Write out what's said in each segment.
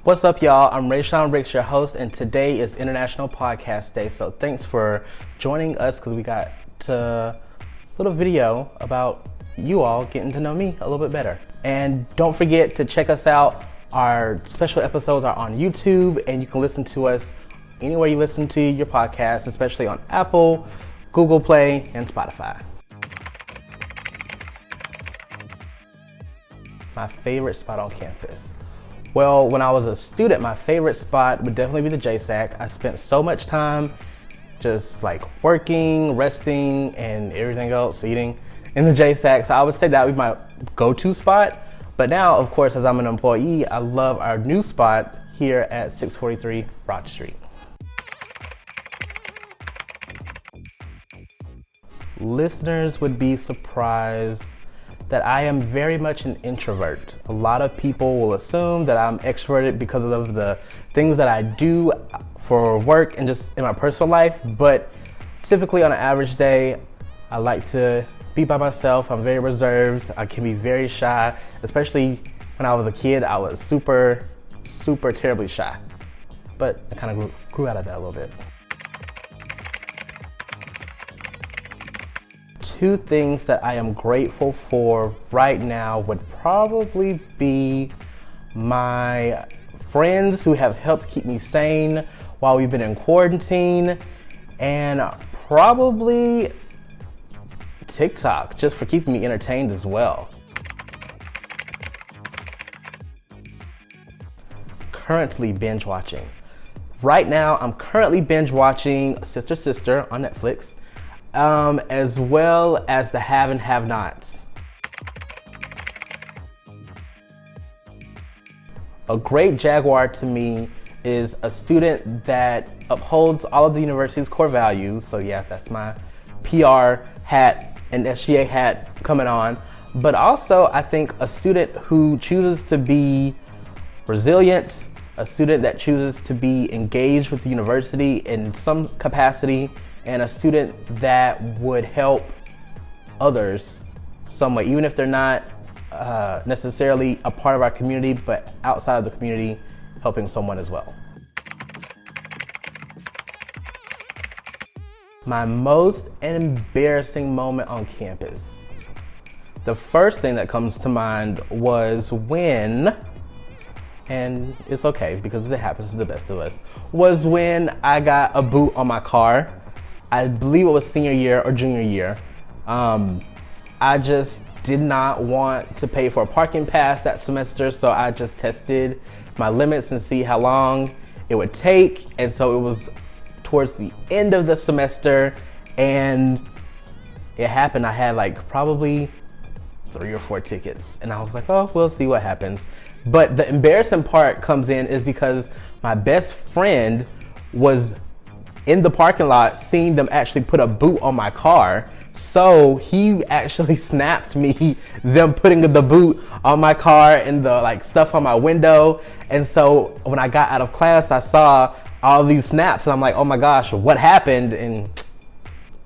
What's up, y'all? I'm Raysean Ricks, your host, and today is International Podcast Day. So thanks for joining us because we got a little video about you all getting to know me a little bit better. And don't forget to check us out. Our special episodes are on YouTube, and you can listen to us anywhere you listen to your podcast, especially on Apple, Google Play, and Spotify. My favorite spot on campus. Well, when I was a student, my favorite spot would definitely be the JSAC. I spent so much time just like working, resting, and everything else, eating in the JSAC. So I would say that would be my go-to spot. But now, of course, as I'm an employee, I love our new spot here at 643 Broad Street. Listeners would be surprised that I am very much an introvert. A lot of people will assume that I'm extroverted because of the things that I do for work and just in my personal life, but typically on an average day, I like to be by myself. I'm very reserved. I can be very shy, especially when I was a kid. I was super terribly shy, but I kind of grew out of that a little bit. Two things that I am grateful for right now would probably be my friends who have helped keep me sane while we've been in quarantine, and probably TikTok, just for keeping me entertained as well. Currently binge watching. Right now, I'm currently binge watching Sister Sister on Netflix. As well as the Have and Have Nots. A great Jaguar to me is a student that upholds all of the university's core values. So yeah, that's my PR hat and SGA hat coming on. But also I think a student who chooses to be resilient, a student that chooses to be engaged with the university in some capacity, and a student that would help others some way, even if they're not necessarily a part of our community, but outside of the community, helping someone as well. My most embarrassing moment on campus. The first thing that comes to mind was when, and it's okay because it happens to the best of us, was when I got a boot on my car. I believe it was senior year or junior year. I just did not want to pay for a parking pass that semester, so I just tested my limits and see how long it would take. And so it was towards the end of the semester, and it happened. I had like probably 3 or 4 tickets, and I was like, oh, we'll see what happens. But the embarrassing part comes in is because my best friend was in the parking lot seeing them actually put a boot on my car. So he actually snapped me them putting the boot on my car and the like stuff on my window. And so when I got out of class, I saw all these snaps and I'm like, oh my gosh, what happened? And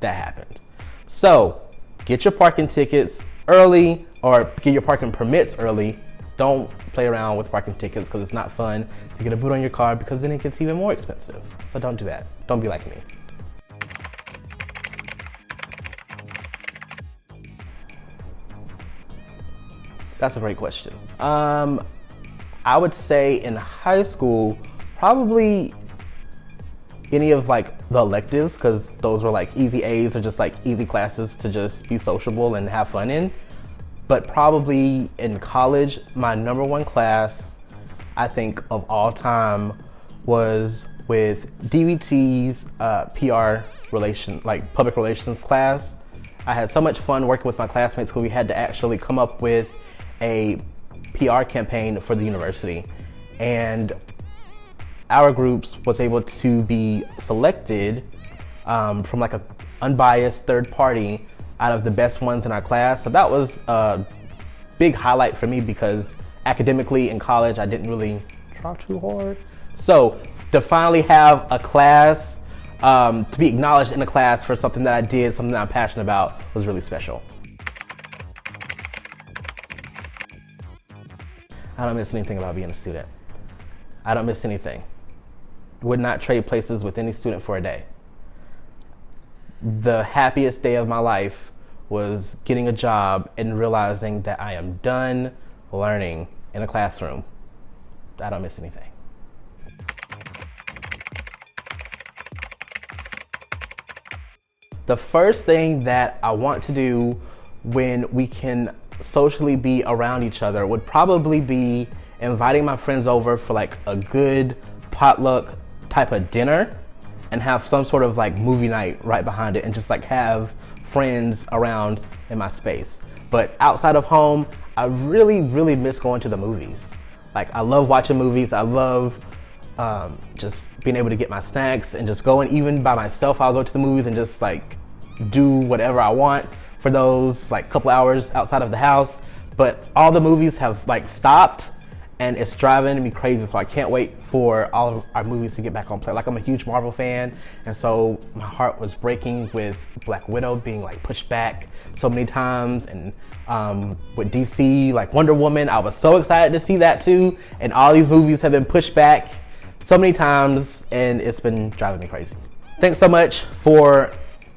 that happened. So get your parking tickets early or get your parking permits early. Don't play around with parking tickets because it's not fun to get a boot on your car because then it gets even more expensive. So don't do that. Don't be like me. That's a great question. I would say in high school, probably any of like the electives because those were like easy A's or just like easy classes to just be sociable and have fun in. But probably in college, my number one class, I think of all time, was with DVT's PR relation, like public relations class. I had so much fun working with my classmates because we had to actually come up with a PR campaign for the university. And our groups was able to be selected from like an unbiased third party out of the best ones in our class. So that was a big highlight for me because academically in college, I didn't really try too hard. So to finally have a class, to be acknowledged in a class for something that I did, something that I'm passionate about, was really special. I don't miss anything about being a student. I don't miss anything. Would not trade places with any student for a day. The happiest day of my life was getting a job and realizing that I am done learning in a classroom. I don't miss anything. The first thing that I want to do when we can socially be around each other would probably be inviting my friends over for like a good potluck type of dinner and have some sort of like movie night right behind it and just like have friends around in my space. But outside of home, I really, really miss going to the movies. Like I love watching movies. I love just being able to get my snacks and just going. Even by myself, I'll go to the movies and just like do whatever I want for those like couple hours outside of the house. But all the movies have like stopped and it's driving me crazy. So I can't wait for all of our movies to get back on play. Like I'm a huge Marvel fan, and so my heart was breaking with Black Widow being like pushed back so many times, and with DC, like Wonder Woman, I was so excited to see that too. And all these movies have been pushed back so many times, and it's been driving me crazy. Thanks so much for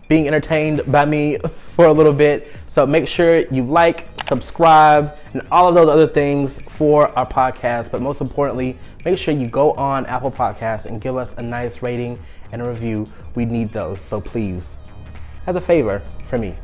being entertained by me for a little bit. So make sure you like, subscribe, and all of those other things for our podcast. But most importantly, make sure you go on Apple Podcasts and give us a nice rating and a review. We need those. So please, as a favor for me,